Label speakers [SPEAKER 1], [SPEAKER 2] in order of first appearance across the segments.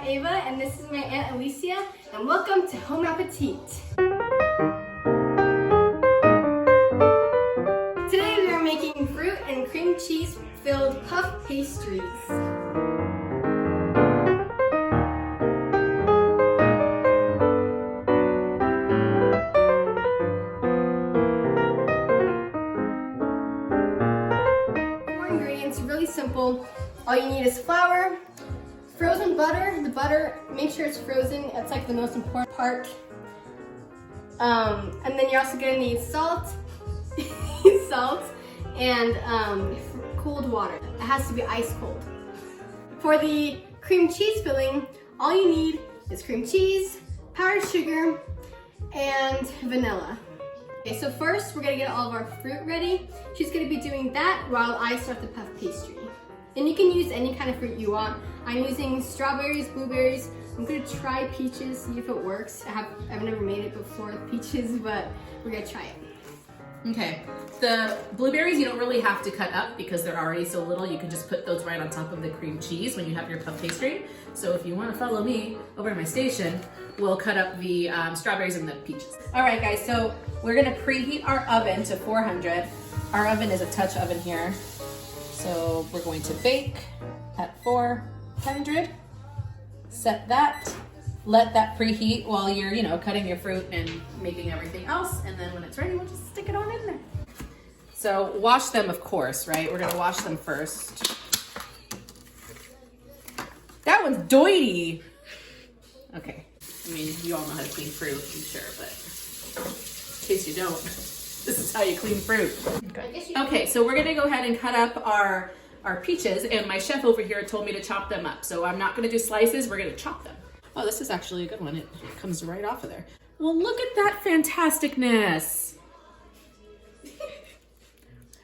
[SPEAKER 1] Ava, and this is my Aunt Alycia, and welcome to Home Appetit. Today we are making fruit and cream cheese filled puff pastries. Four ingredients, really simple. All you need is flour, frozen butter. The butter, make sure it's frozen. That's like the most important part. And then you're also gonna need salt, and cold water. It has to be ice cold. For the cream cheese filling, all you need is cream cheese, powdered sugar, and vanilla. Okay, so first we're gonna get all of our fruit ready. She's gonna be doing that while I start the puff pastry. And you can use any kind of fruit you want. I'm using strawberries, blueberries. I'm gonna try peaches, see if it works. I've never made it before with peaches, but we're gonna try it.
[SPEAKER 2] Okay, the blueberries you don't really have to cut up because they're already so little. You can just put those right on top of the cream cheese when you have your puff pastry. So if you want to follow me over to my station, we'll cut up the strawberries and the peaches. All right, guys, so we're gonna preheat our oven to 400. Our oven is a touch oven here. So we're going to bake at 400. Set that. Let that preheat while you're, cutting your fruit and making everything else. And then when it's ready, we'll just stick it on in there. So wash them, of course, right? We're gonna wash them first. That one's doity. Okay. I mean, you all know how to clean fruit, I'm sure, but in case you don't, this is how you clean fruit. Okay, so we're gonna go ahead and cut up our peaches, and my chef over here told me to chop them up. So I'm not gonna do slices, we're gonna chop them. Oh, this is actually a good one. It comes right off of there. Well, look at that fantasticness.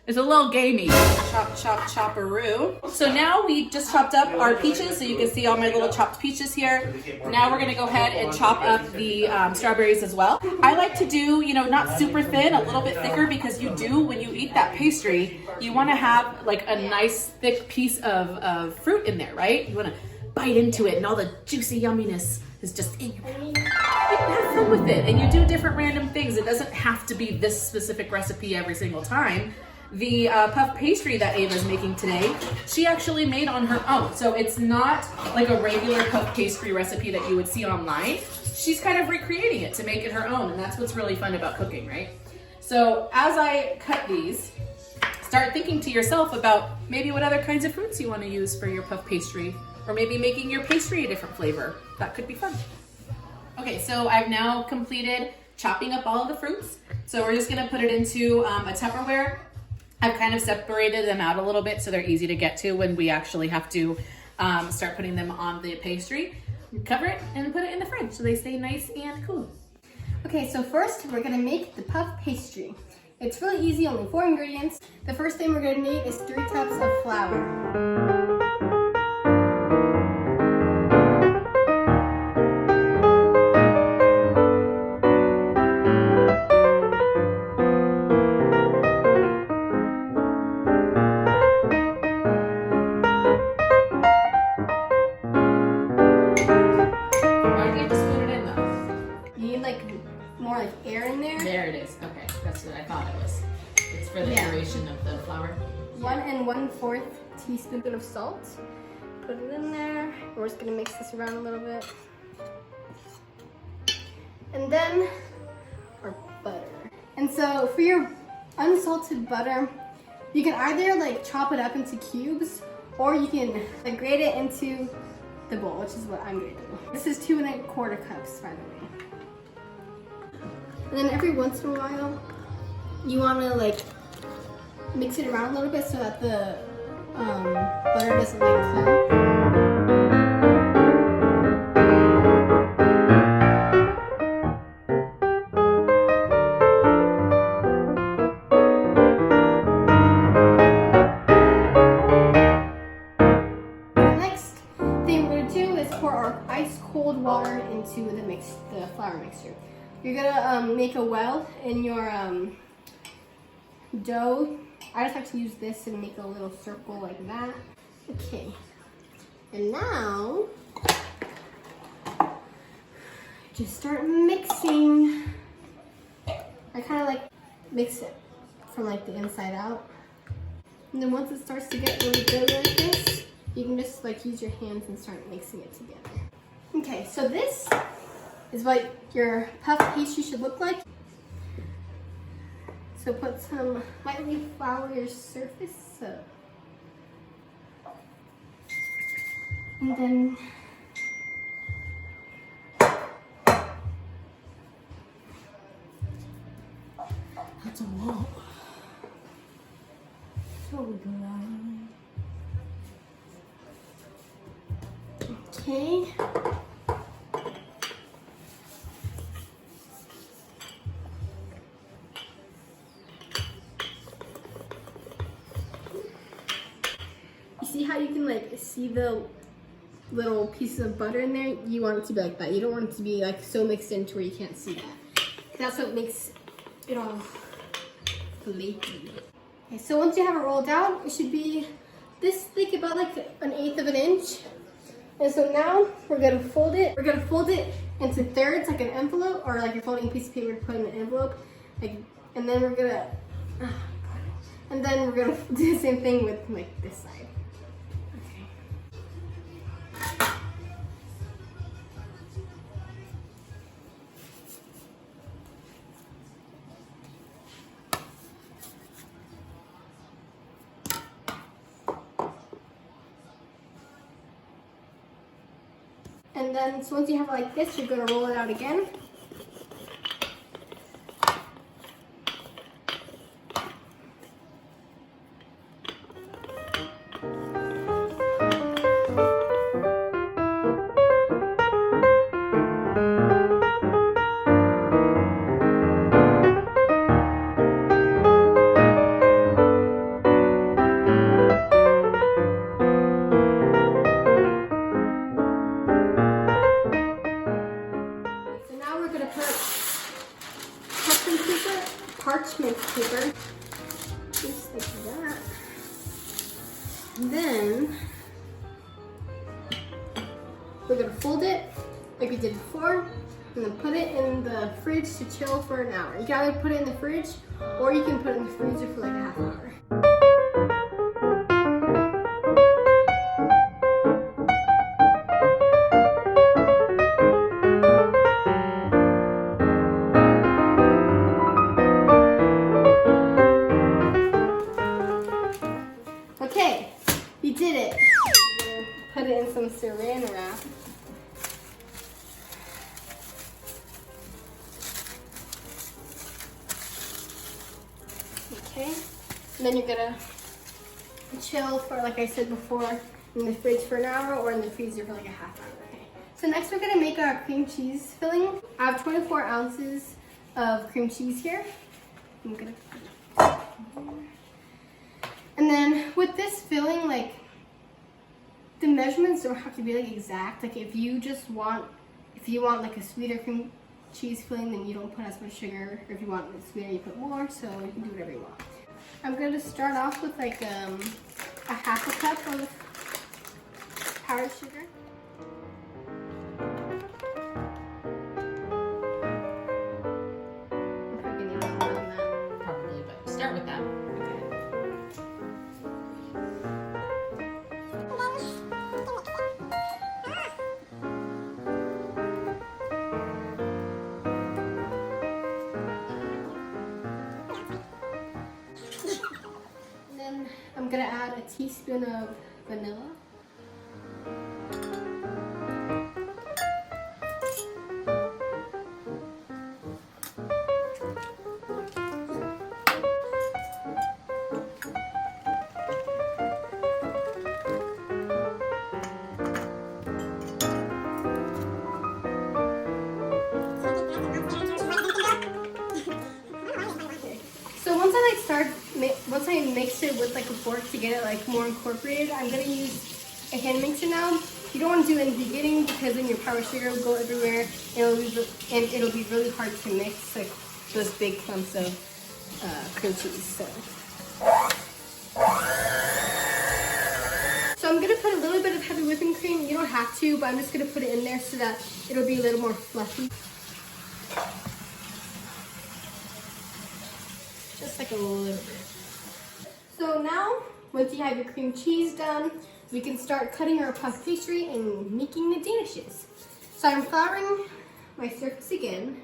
[SPEAKER 2] It's a little gamey. Chop, chop, chopperoo. So now we just chopped up our peaches, so you can see all my little chopped peaches here. Now we're gonna go ahead and chop up the strawberries as well. I like to do, not super thin, a little bit thicker, because when you eat that pastry, you wanna have like a nice thick piece of fruit in there, right? You wanna bite into it and all the juicy yumminess is just in your mouth. You can have fun with it, and you do different random things. It doesn't have to be this specific recipe every single time. The puff pastry that Ava's making today, she actually made on her own. So it's not like a regular puff pastry recipe that you would see online. She's kind of recreating it to make it her own, and that's what's really fun about cooking, right? So as I cut these, start thinking to yourself about maybe what other kinds of fruits you want to use for your puff pastry, or maybe making your pastry a different flavor. That could be fun. Okay, so I've now completed chopping up all of the fruits. So we're just gonna put it into a Tupperware. I've kind of separated them out a little bit so they're easy to get to when we actually have to start putting them on the pastry. Cover it and put it in the fridge so they stay nice and cool.
[SPEAKER 1] Okay, so first we're gonna make the puff pastry. It's really easy, only 4 ingredients. The first thing we're gonna need is 3 cups of flour. More like air in there.
[SPEAKER 2] There it is. Okay, that's what I thought it was. It's for the duration of the flour.
[SPEAKER 1] 1 1/4 teaspoon of salt. Put it in there. We're just gonna mix this around a little bit. And then our butter. And so for your unsalted butter, you can either chop it up into cubes, or you can grate it into the bowl, which is what I'm gonna do. This is 2 1/4 cups, by the way. And then every once in a while, you want to mix it around a little bit so that the butter doesn't clump. The next thing we're gonna do is pour our ice cold water into the flour mixture. You're gonna make a well in your dough. I just have to use this and make a little circle like that. Okay. And now just start mixing. I kind of like mix it from like the inside out. And then once it starts to get really good like this, you can just like use your hands and start mixing it together. Okay, so this is what your puff pastry should look like. So put some lightly flour your surface up. And then that's a lot. So good. Okay. You see how you can like see the little pieces of butter in there? You want it to be like that. You don't want it to be like so mixed into where you can't see that. That's what makes it all flaky. Okay, so once you have it rolled out, it should be this thick, about like 1/8 of an inch. And so now we're gonna fold it. We're gonna fold it into thirds, like an envelope, or like you're folding a piece of paper to put in an envelope. Like, and then we're gonna do the same thing with like this side. And then, so once you have it like this, you're gonna roll it out again. Parchment paper, just like that. And then we're gonna fold it like we did before, and then put it in the fridge to chill for an hour. You can either put it in the fridge, or you can put it in the freezer for like a half hour. Okay, you did it. Put it in some saran wrap. Okay, and then you're gonna chill for, like I said before, in the fridge for an hour or in the freezer for like a half hour. Okay. So next we're gonna make our cream cheese filling. I have 24 ounces of cream cheese here. I'm gonna put it here. And then with this filling, like, the measurements don't have to be like exact. Like if you want like a sweeter cream cheese filling, then you don't put as much sugar. Or if you want it sweeter, you put more. So you can do whatever you want. I'm going to start off with like a half a cup of powdered sugar. I'm probably going to need more than that.
[SPEAKER 2] Probably, but start with that.
[SPEAKER 1] I'm gonna add a teaspoon of vanilla. Once I mix it with like a fork to get it like more incorporated, I'm gonna use a hand mixer now. You don't want to do it in the beginning because then your powdered sugar will go everywhere and it'll be really hard to mix like those big clumps of cream cheese. So I'm I'm gonna put a little bit of heavy whipping cream. You don't have to, but I'm just gonna put it in there so that it'll be a little more fluffy. Just like a little bit. So now, once you have your cream cheese done, we can start cutting our puff pastry and making the danishes. So I'm flouring my surface again.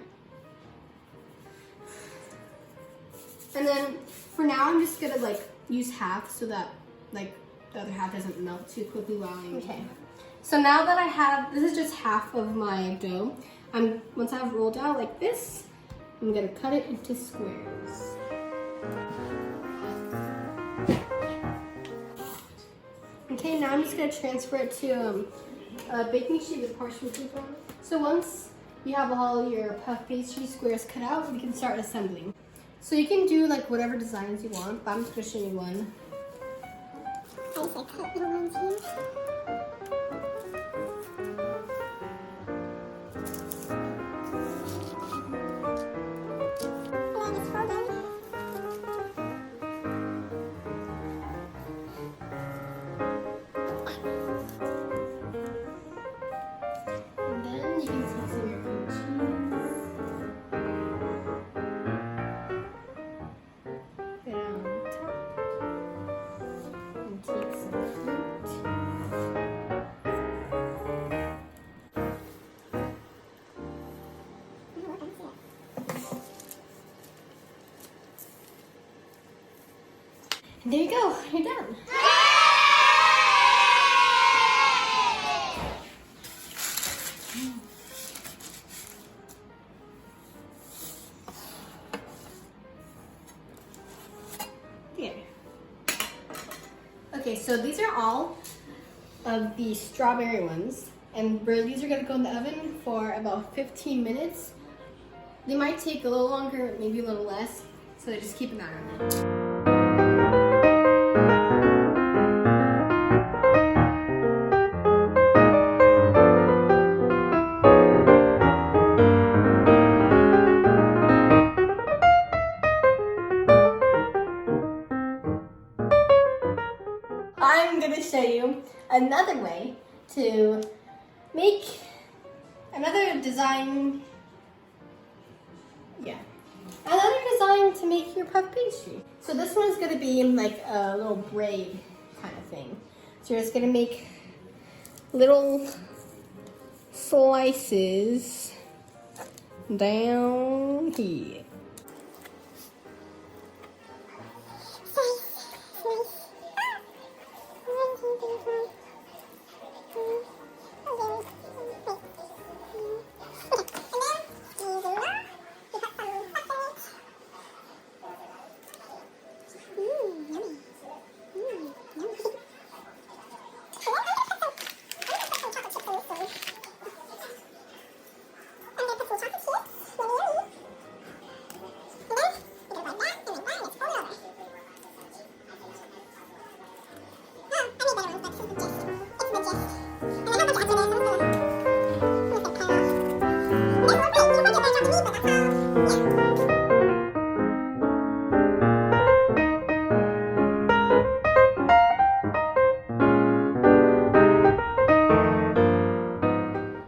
[SPEAKER 1] And then for now, I'm just gonna like use half so that like the other half doesn't melt too quickly while I'm okay. So now that I have, this is just half of my dough. Once I've rolled out like this, I'm gonna cut it into squares. Okay, now I'm just gonna transfer it to a baking sheet with parchment paper on it. So once you have all your puff pastry squares cut out, we can start assembling. So you can do like whatever designs you want, but I'm just gonna show you one. I cut little ones here. And there you go, you're done. There. Okay, so these are all of the strawberry ones, and these are gonna go in the oven for about 15 minutes. They might take a little longer, maybe a little less, so just keep an eye on it. I'm gonna show you another way to make another design. Yeah, another design to make your puff pastry. So this one's gonna be like a little braid kind of thing. So you're just gonna make little slices down here.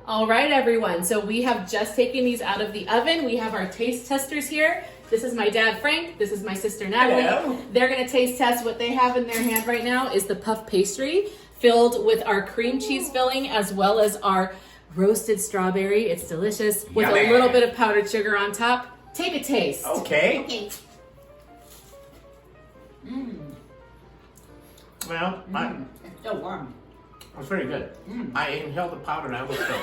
[SPEAKER 2] All right, everyone. So we have just taken these out of the oven. We have our taste testers here. This is my dad, Frank. This is my sister, Natalie.
[SPEAKER 3] Hello.
[SPEAKER 2] They're gonna taste test. What they have in their hand right now is the puff pastry filled with our cream cheese filling as well as our roasted strawberry. It's delicious with
[SPEAKER 3] Yummy.
[SPEAKER 2] a little bit of powdered sugar on top. Take a taste.
[SPEAKER 3] Okay.
[SPEAKER 1] Okay.
[SPEAKER 3] Well,
[SPEAKER 4] It's so warm.
[SPEAKER 3] it's very good. I inhaled the powder and I was still.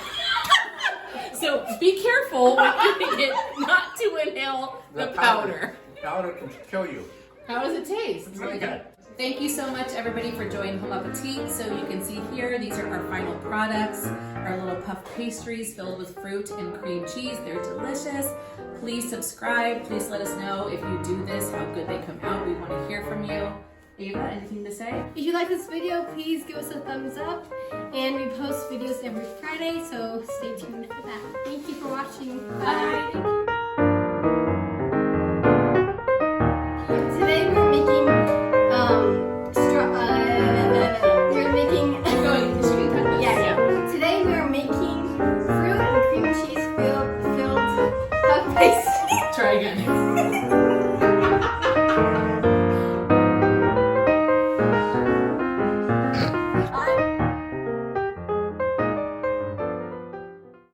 [SPEAKER 2] So be careful when eating it not to inhale the powder.
[SPEAKER 3] Powder can kill you.
[SPEAKER 2] How does it taste?
[SPEAKER 3] It's really good.
[SPEAKER 2] Thank you so much, everybody, for joining Bon Appetit. So you can see here, these are our final products, our little puff pastries filled with fruit and cream cheese. They're delicious. Please subscribe. Please let us know if you do this, how good they come out. We want to hear from you. Ava, anything to say?
[SPEAKER 1] If you like this video, please give us a thumbs up. And we post videos every Friday, so stay tuned for that. Thank you for watching. Bye. Today we're making
[SPEAKER 2] Try again.